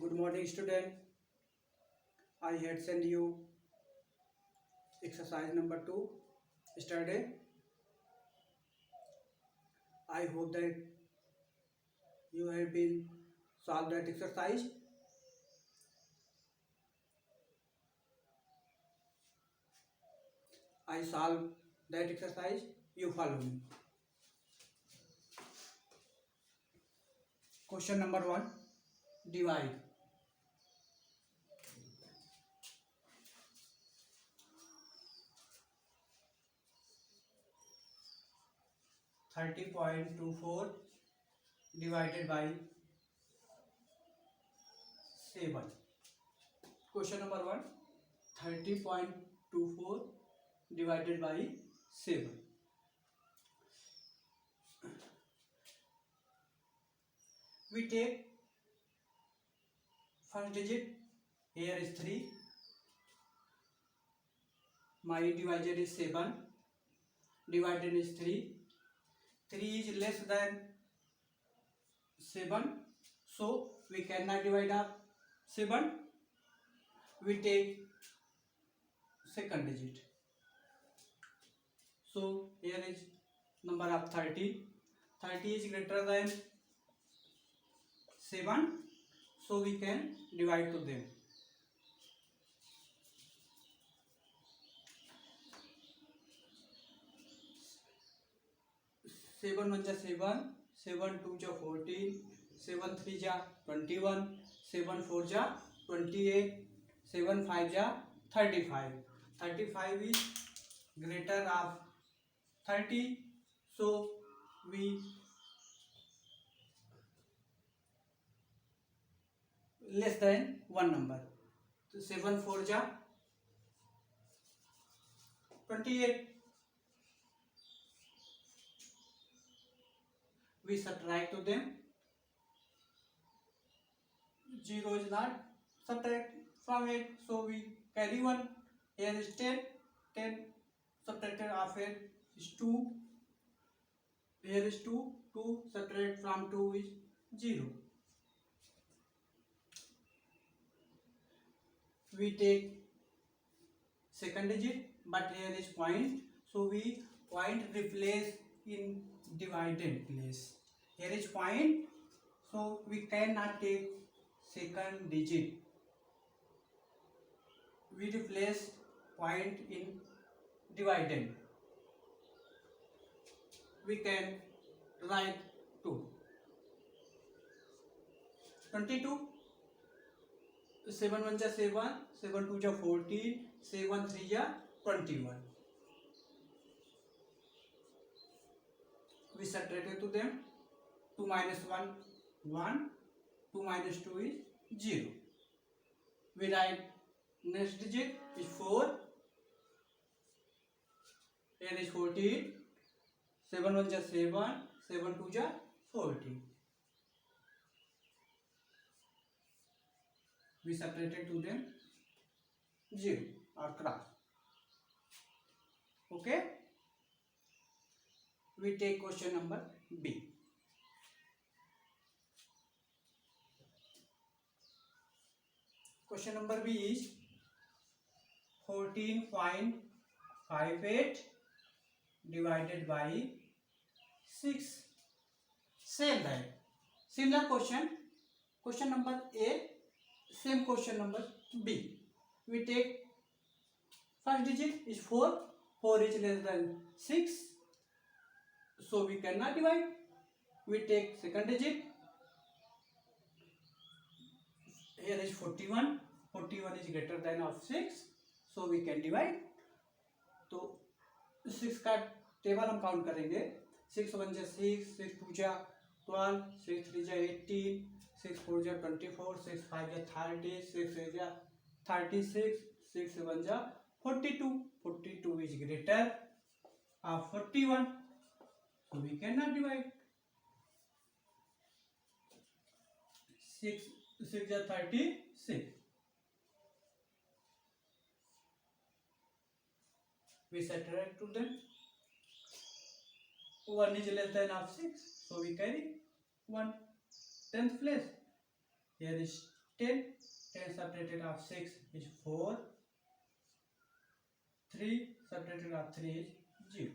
Good morning, student. I had sent you exercise number 2 yesterday. I hope that you have been solved that exercise. I solved that exercise. You follow me. Question number 1. Divide. $30.24 divided by 7. Question number 1. 30.24 divided by 7. We take first digit. Here is 3. My divisor is 7. Divided is 3. 3 is less than 7. So we cannot divide up 7. We take second digit. So here is number of 30. 30 is greater than 7. So we can divide to them. 7 1 7, 7 2 14, 7 3 21, 7 4 28, 7 5 35. 35 is greater of 30, so we less than one number. So 7 4 28. We subtract to them. 0 is not subtract from it, so we carry 1. Here is 10. 10 subtracted of it is 2. Here is 2. 2 subtract from 2 is 0. We take second digit, but here is point, so we point replace in divided place. Here is point, so we cannot take second digit. We replace point in dividend. We can write 2. 22. 7 1 7, 7 2 14, 7 3 21. We subtract to them. 2 minus 1 1, 2 minus 2 is 0. We write next digit is 4. Here is 14. 7 1 7, 7 2 14. We separated to them 0 or cross. Okay. We take question number B. Question number B is 14.58 divided by 6. Same that. Similar question. Question number A. Same question number B. We take first digit is 4. 4 is less than 6. So we cannot divide. We take second digit. Here is 41. 41 is greater than of 6. So we can divide. तो 6 का table हम count करेंगे. 6 1 6, 6 2 12, 6 3 18, 6 4 24, 6 5 30, 6 8 36, 6 7 42. 42 is greater of 41. So we cannot divide. 6 6 36. We subtract to them. 1 is less than of 6, so we carry 1. 10th place. Here is 10. 10 subtracted of 6 is 4. 3 subtracted of 3 is 0.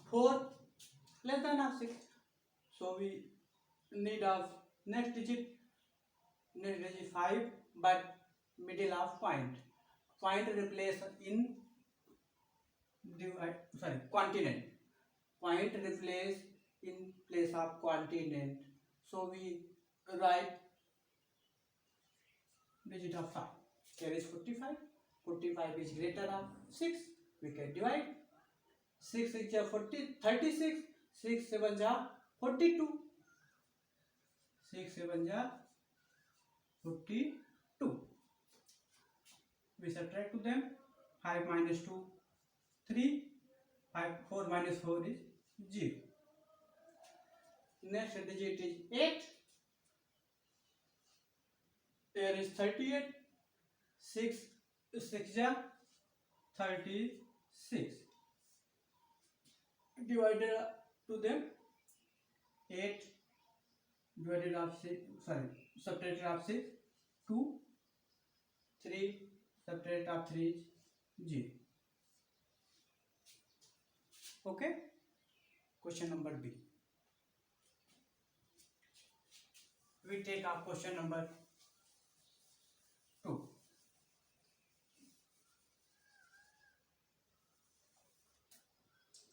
4 less than of 6. So we need of next digit 5, but middle of point. Point replace in continent. Point replace in place of continent. So we write digit of 5. Here is 45. 45 is greater than 6. We can divide. 6 is 36. 6 7 is 42. 6 7 is 42. We subtract to them. 5 minus 2, 3. 4 minus 4 is 0. Next digit is 8. Here is 38. 6 is 36. Divided to them. 8 divided of 6, subtracted of 6, 2. 3 subtracted of 3 is 0. Okay. Question number B. We take our question number 2.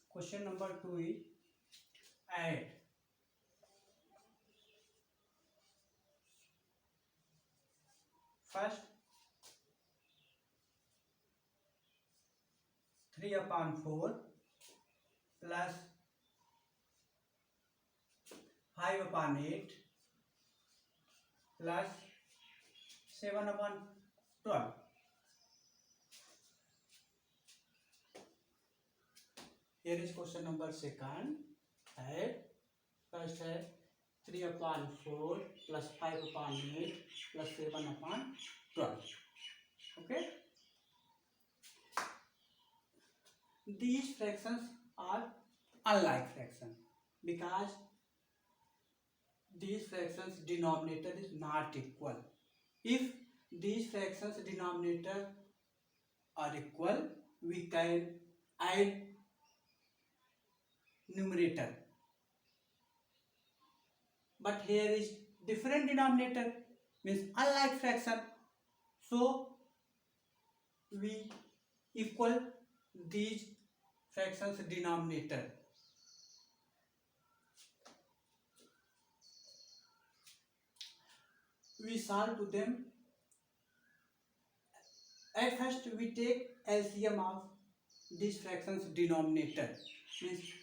Question number 2 is add. First, 3/4 plus 5/8 plus 7/12. Here is question number 2nd. First है 3/4 plus 5/8 plus 7/12. Okay. These fractions are unlike fraction because these fractions denominator is not equal. If these fractions denominator are equal, we can add numerator. But here is different denominator, means unlike fraction. So we equal these fractions denominator. We solve to them. At first we take LCM of these fractions denominator, means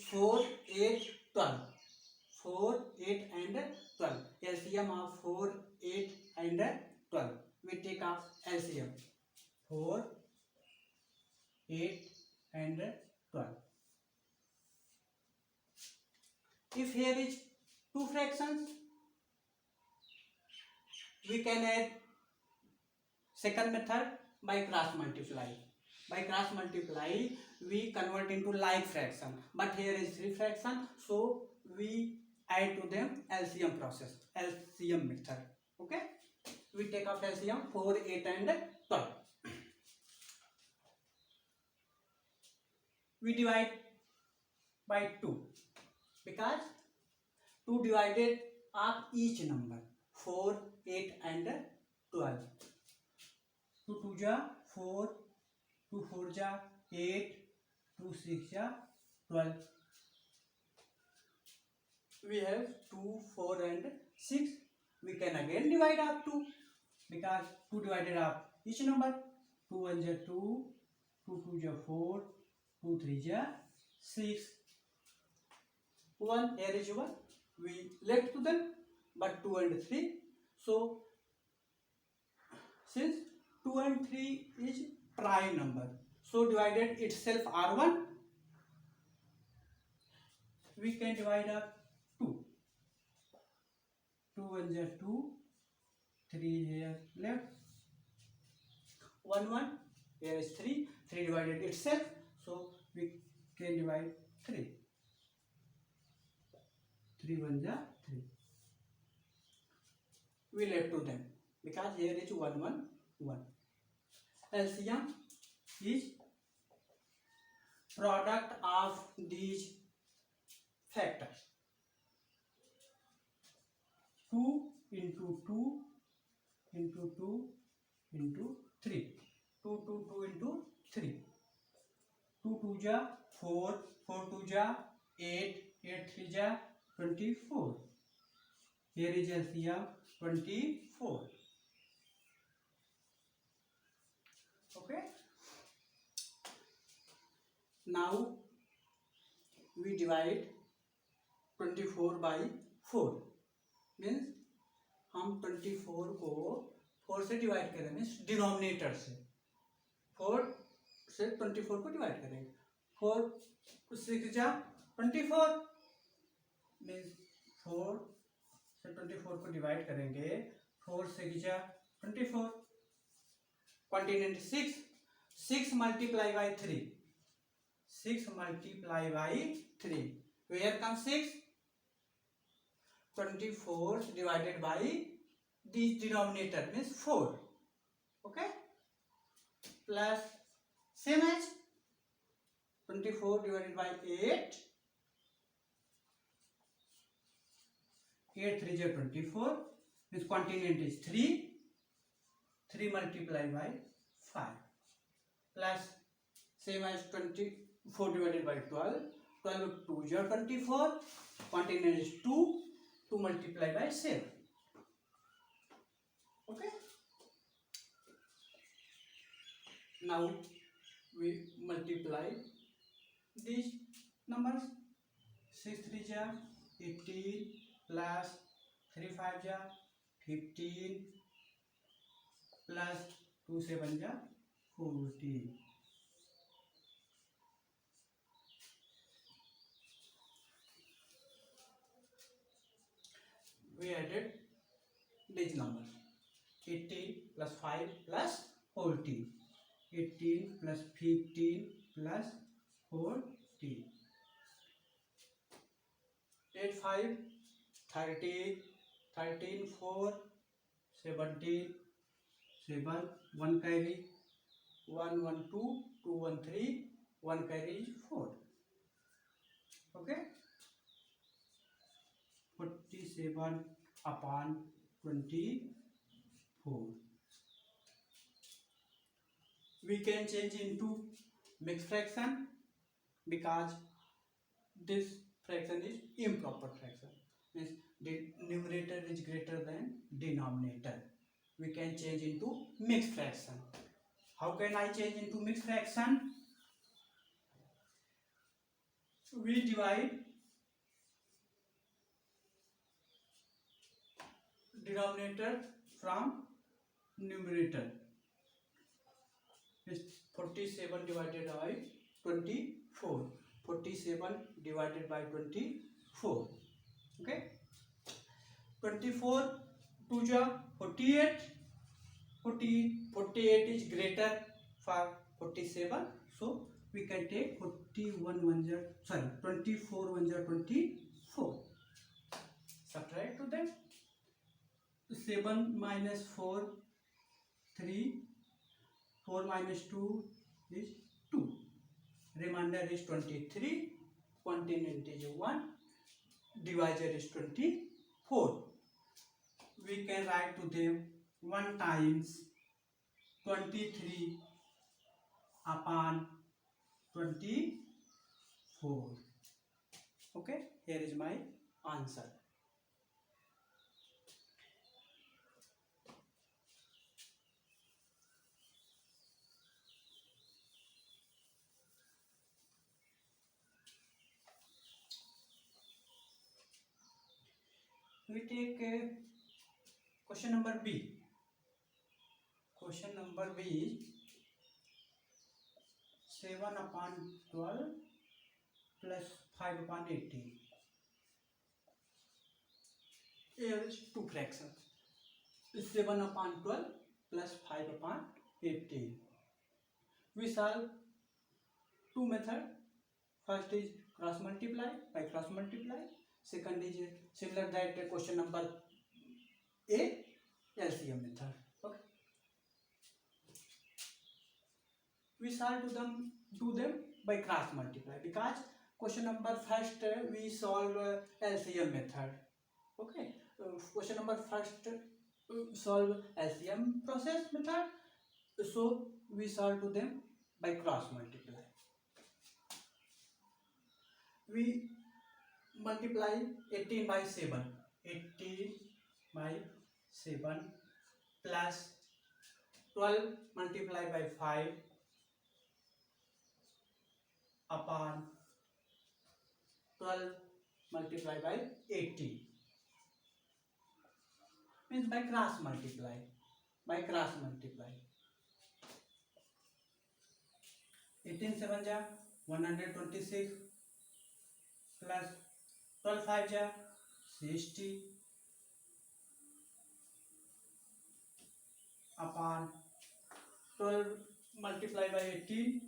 4, 8, 12. 4, 8 and 12. LCM of 4, 8 and 12. We take off LCM. 4, 8 and 12. If here is two fractions, we can add second method by cross multiply. By cross multiply, we convert into like fraction. But here is three fraction, so we add to them LCM process, LCM method. Okay. We take off LCM 4, 8 and 12. We divide by 2 because 2 divided of each number 4, 8 and 12. 2 2 ja 4, 2 4 ja 8, 2 6 ja 12. We have 2, 4 and 6. We can again divide up 2 because 2 divided up each number. 2 1 ja 2, 2 2 ja 4, 2 3 ja 6. 1 here is 1. We left to them, but 2 and 3. So since 2 and 3 is prime number, so divided itself R1. We can divide up 2. 2 1 ja 2, 3 here left. 1 1 here is 3. 3 divided itself, so we can divide 3. 3 1 ja 3. we left to them because here is 1 1 1. LCM is product of these factors. 2 into 2 into 2 into 3. 2 2 2 into 3. 2 2 ja 4, 4 2 ja 8, 8 3 ja 24. Here is LCM 24. Okay. Now we divide 24 by 4. Means हम 24 को 4 से divide करें, means denominator से 4 से 24 को divide करेंगे. 4 6 जा 24 means 4 से 24 को डिवाइड करेंगे. 4 6 जा 24. Quantity 6. 6 multiply by 3. 6 multiply by 3. Where comes 6? 24 divided by the denominator means 4. Okay. Plus same as 24 divided by 8. 8 3 is 24. Means quantity is 3. 3 multiplied by 5. Plus same as 24 divided by 12. 12 2 is 24. Quantity is 2. 2 multiplied by 7. Okay. Now we multiply these numbers. 6 3 is 18 plus 3 5 is 15 plus 2 7 is 14. We added these numbers. 18 plus 5 plus 14. 18 plus 15 plus 14. 8 5 30. 13 4 17 7 1 carry 1 1 2 2 1 3 1 carry is 4. Okay. 47 upon 24. We can change into mixed fraction because this fraction is improper fraction. Means the numerator is greater than denominator. We can change into mixed fraction. How can I change into mixed fraction? We divide denominator from numerator. Is 47 divided by 24. 47 divided by 24. Okay. 24 2 ja 48. 48 is greater for 47. So we can take 24 1 ja 24. Subtract to them. 7 minus 4 3. 4 minus 2 is 2. Remainder is 23. Quantity is 1. Divisor is 24. We can write to them 1 times 23 upon 24. Okay, here is my answer. We take question number B. Question number B is 7 upon 12 plus 5 upon 18. Here is two fractions. 7 upon 12 plus 5 upon 18. We solve two methods. First is cross multiply by cross multiply. Second is similar that question number A. LCM method. Okay. We shall do them by cross multiply, because question number first we solve LCM method. Okay. Question number first solve LCM process method, so we shall do them by cross multiply. We multiply 18 by 7, 18 by 7 plus 12 multiplied by 5 upon 12 multiplied by 80, means by cross multiply. 18 7 ja 126 plus 12 5 ja 60 upon 12 multiplied by 18,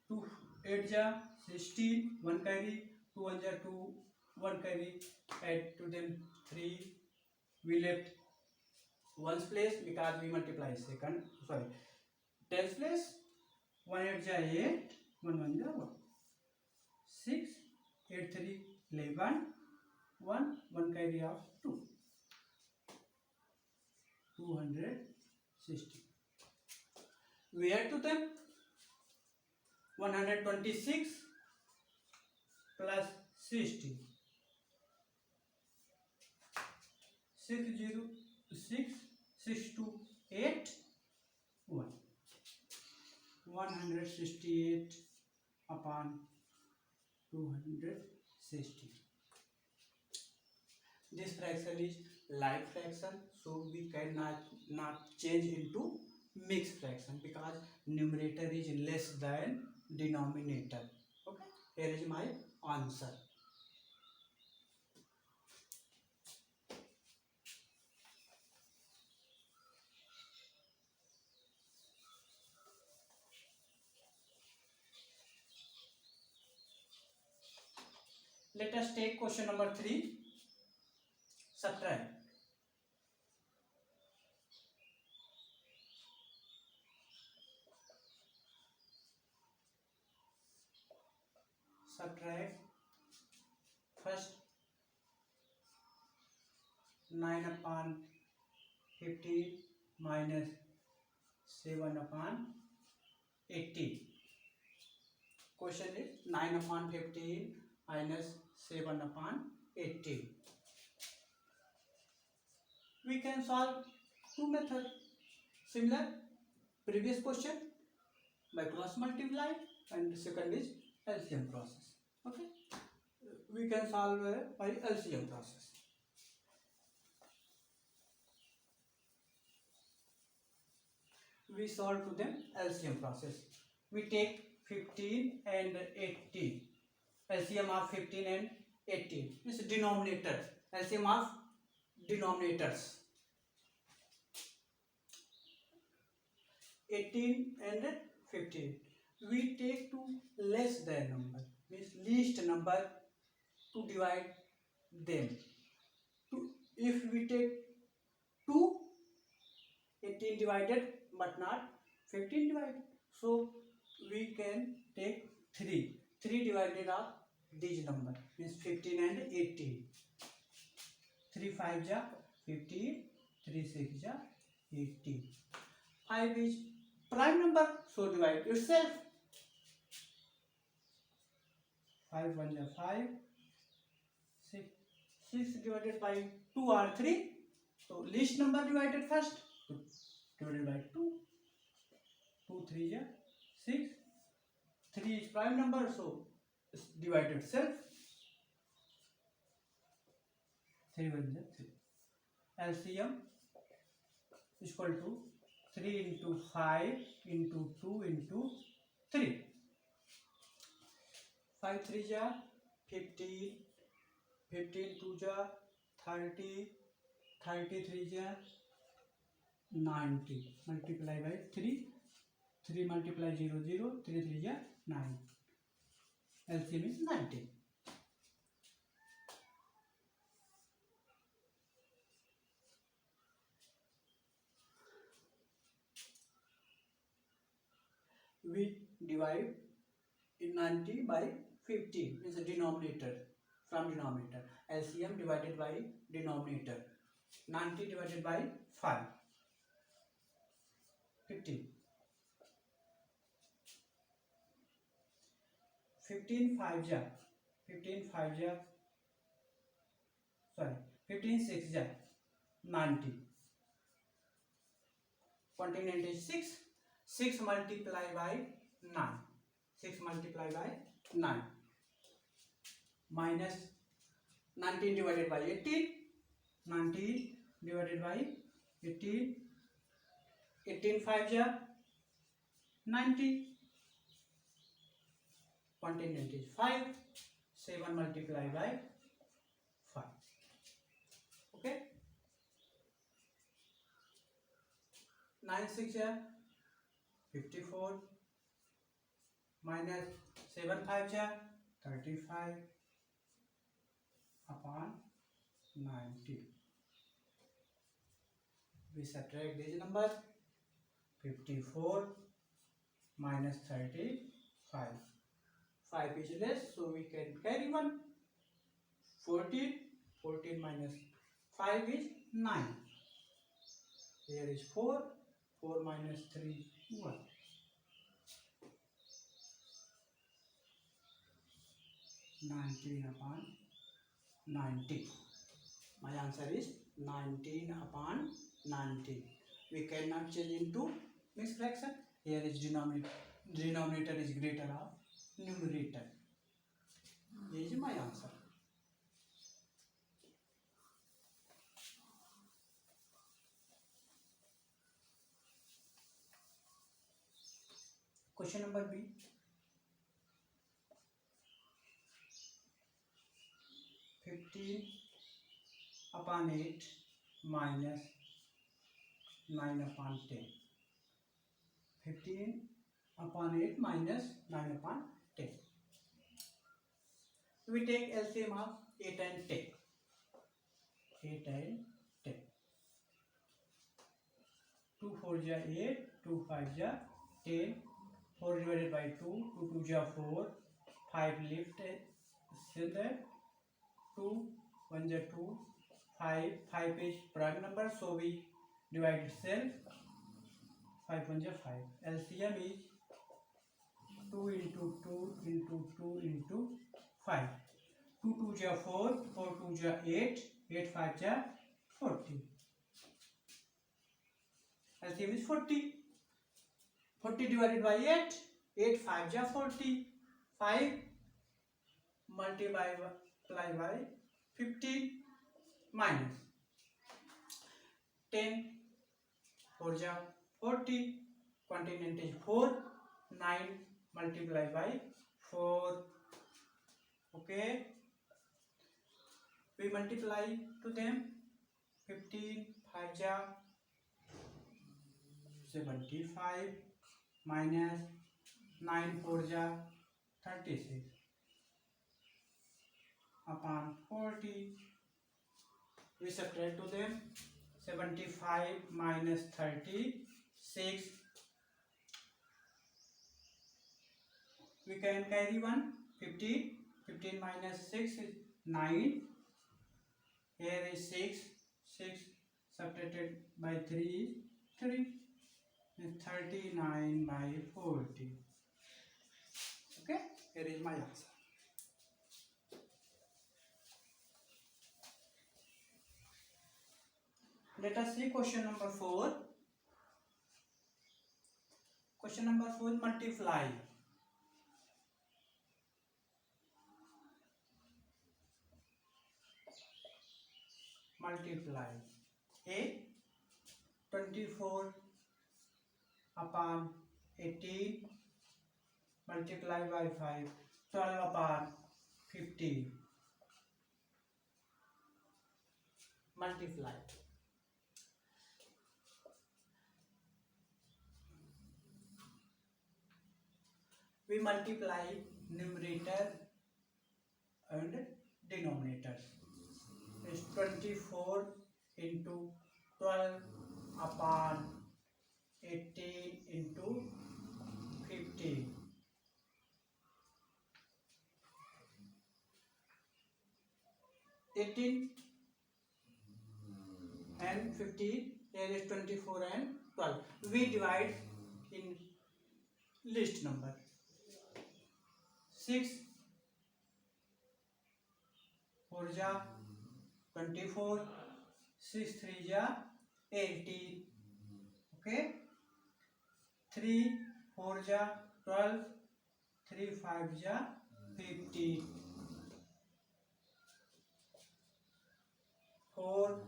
2 8 ja 16, 1 carry, 2 1 ja 2, 1 carry, add to them 3. We left ones place because we multiply second, sorry, tens place. 1 8 ja 8, 1 1 ja 1, 6, 8 3 11, 1 1 carry of 2, 260. We add to them 126 plus 60, 6 0 6 6 2 8 1, 168 upon 260. This fraction is like fraction, so we cannot change into mixed fraction because numerator is less than denominator. Okay, here is my answer. Let us take question number 3. Subtract. Subtract first 9 upon 15 minus 7 upon 18. Question is 9 upon 15 minus 7 upon 18. We can solve two methods similar previous question, by cross multiply, and second is LCM process. Okay, we can solve by LCM process. We solve to them LCM process. We take 15 and 18. LCM of 15 and 18 is denominator. LCM of denominators. 18 and 15. We take to less than number, means least number, to divide them. If we take 2, 18 divided but not 15 divided, so we can take 3. 3 divided of these number, means 15 and 18. 3 5 ja 15, 3 6 ja 18. 5 is prime number, so divide itself. 5 1 ja 5, 6 divided by 2 or 3, so least number divided first, divided by 2. 2 3 ja 6, 3 is prime number, so divide itself. 3 1 ja 3. LCM is equal to 3 into 5 into 2 into 3. 5 3 ja 15, 15 2 ja 30, 33 ja 90. Multiply by 3. 3 multiply 0 0, 3 3 ja 9. LCM is 90. we divide in 90 by 50 is a denominator, from denominator. LCM divided by denominator, 90 divided by 5, 50. 15 5 ja, 15 5 ja, sorry, 15 6 ja 90. Continent is 6. 6 multiply by 9. 6 multiply by 9. Minus 19 divided by 18. 19 divided by 18. 18 5 ja 90. Continent is 5. 7 multiply by 5. Okay. 9 6 ja 54. Minus 7 5 ja 35 upon 90. We subtract this number. 54 minus 35. 5 is less, so we can carry 1. 14. 14 minus 5 is 9. Here is 4. 4 minus 3 1. 19 upon 90. My answer is 19 upon 90. We cannot change into mixed fraction. Here is denominator is greater of numerator. This is my answer. Question number B. upon 8 minus 9 upon 10. 15 upon 8 minus 9 upon 10. We take LCM of 8 and 10. 8 and 10. 2 4 ja 8, 2 5 ja 10. 4 divided by 2, 2 2 ja 4, 5 left still there. 2 1 ja 2, 5 is prime number, so we divide itself. 5 1 ja 5. LCM is 2 into 2 into 2 into 5. 2 2 ja 4, 4 2 ja 8, 8 5 ja 40. LCM is 40. 40 divided by 8, 8 5 ja 40. 5 multiply by 15 minus 10 4 ja 40. Continent is 4. 9 multiply by 4. Okay, we multiply to them. 15 5 ja 75 minus 9 4 ja 36 upon 40. We subtract to them. 75 minus 36. We can carry 1. 15. 15 minus 6 is 9. Here is 6. 6 subtracted by 3 is 3. Is 39 by 40. Okay, here is my answer. Let us see question number 4. Question number 4, multiply. Multiply. A 24 upon 18 multiply by 5, 12 upon 15. Multiply. We multiply numerator and denominator. Is 24 into 12 upon 18 into 15. 15. And 15, here is 24 and 12. We divide in least number. 6 4 ja 24, 6 3 ja 18. Okay, 3 4 ja 12, 3 5 ja 15. 4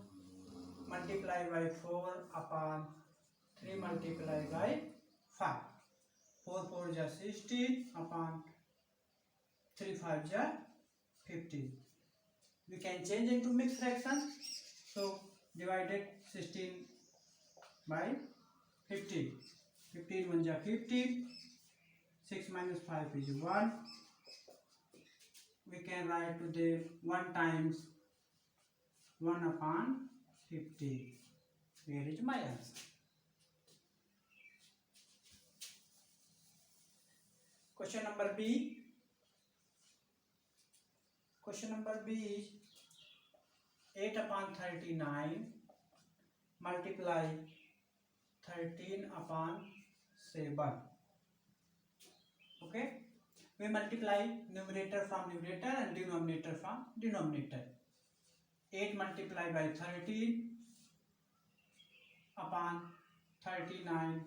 multiply by 4 upon 3 multiply by 5. 4 4 ja 16 upon 3 5 ja 15. We can change into mixed fraction. So divided 16 by 15. 15 1 ja 15. 6 minus 5 is 1. We can write to the 1 times 1 upon 15. Here is my answer. Question number B. Question number B is 8 upon 39 multiply 13 upon 7. Okay, we multiply numerator from numerator and denominator from denominator. 8 multiply by 13 upon 39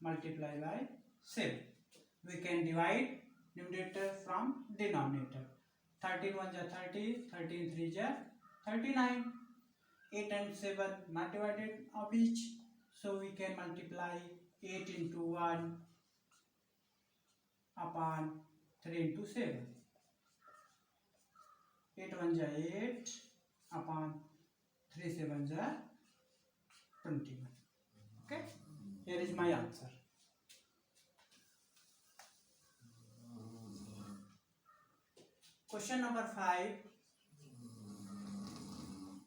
multiply by 7. We can divide numerator from denominator. 13 1 ja 30, 13 3 ja 39. 8 and 7 not divided of each, so we can multiply 8 into 1 upon 3 into 7. 8 1 ja 8 upon 3 7 ja 21. Okay, here is my answer. Question number 5.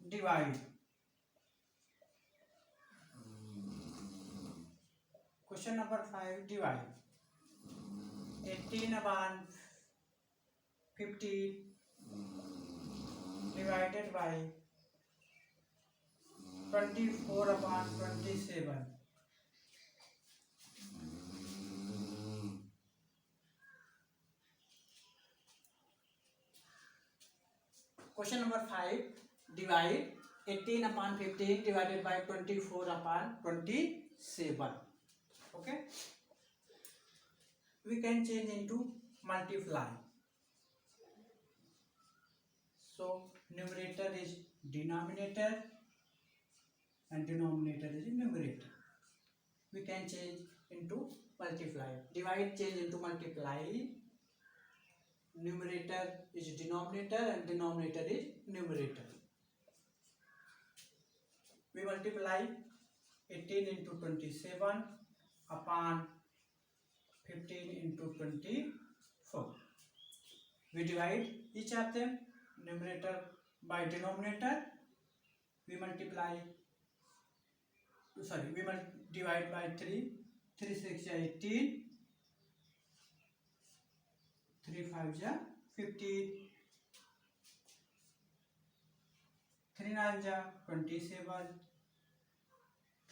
Divide. Question number 5. Divide. 18 upon 15 divided by 24 upon 27. Question number 5. Divide 18 upon 15 divided by 24 upon 27. Okay. We can change into multiply. So numerator is denominator and denominator is numerator. We can change into multiply. Divide change into multiply. Numerator is denominator and denominator is numerator. We multiply 18 into 27 upon 15 into 24. We divide each of them, numerator by denominator. We divide by 3. 3 6 ja 18. 3 5 ja 15. 3 9 ja 27.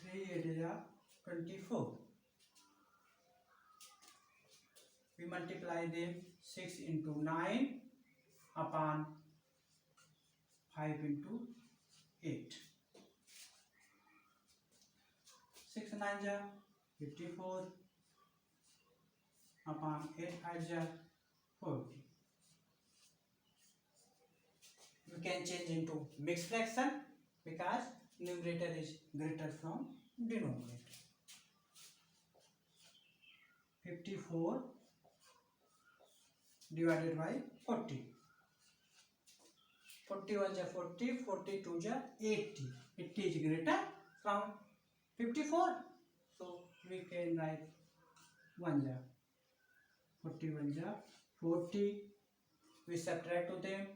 3 8 ja 24. We multiply them 6 into 9 upon 5 into 8. 6 9 ja 54 upon 8 5 ja 40. We can change into mixed fraction because numerator is greater from denominator. 54 divided by 40. 41 ja 40, 42 ja 80. 80 is greater from 54. So we can write 1 ja 41 ja 40. We subtract to them.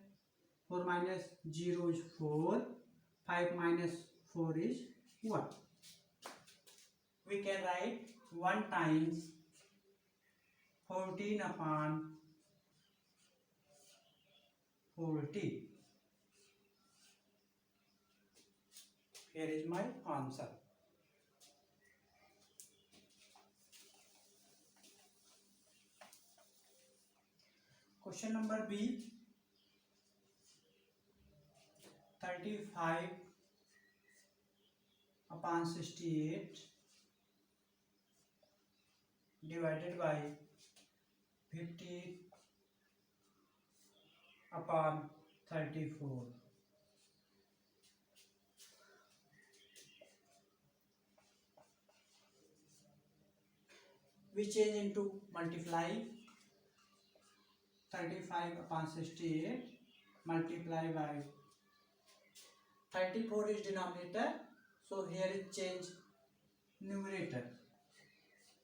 4 minus 0 is 4. 5 minus 4 is 1. We can write 1 times 14 upon 40. Here is my answer. Question number B. 35 upon 68 divided by 50 upon 34. We change into multiply. 35 upon 68 multiply by 34 is denominator, so here is change numerator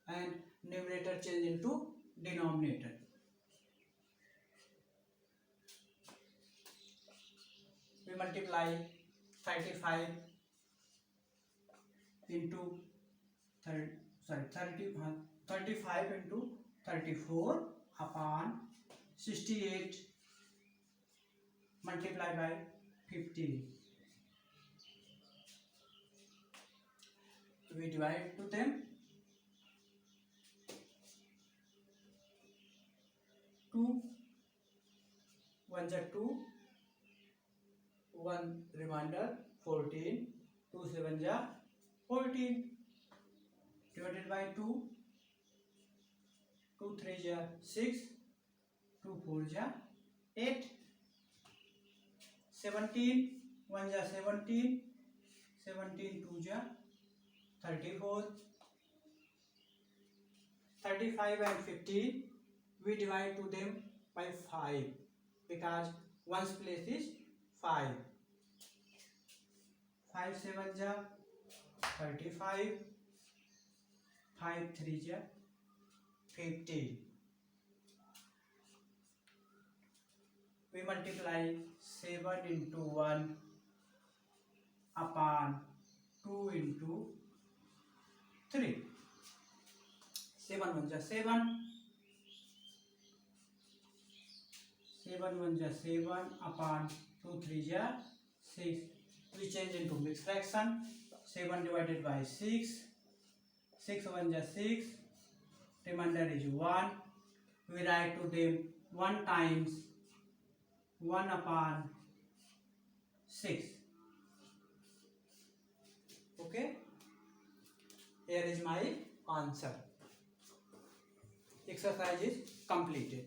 and numerator change into denominator. We multiply 35 into 35 into 34 upon 68 multiply by 50. We divide to them. 2 1 ja 2, 1 remainder 14, 2 7 ja 14 divided by 2, 2 3 ja 6, 2 4 ja 8, 17 1 ja 17, 17 2 ja 34, 35 and 15 we divide to them by 5 because one's place is 5. 5 7 ja 35, 5 3 ja 15. We multiply 7 into 1 upon 2 into 3. 7 1 ja 7, 7 1 ja 7 upon 2 3 ja 6. We change into mixed fraction. 7 divided by 6, 6 1 ja 6, remainder is 1. We write to them 1 times 1 upon 6. Okay, here is my answer. Exercise is completed.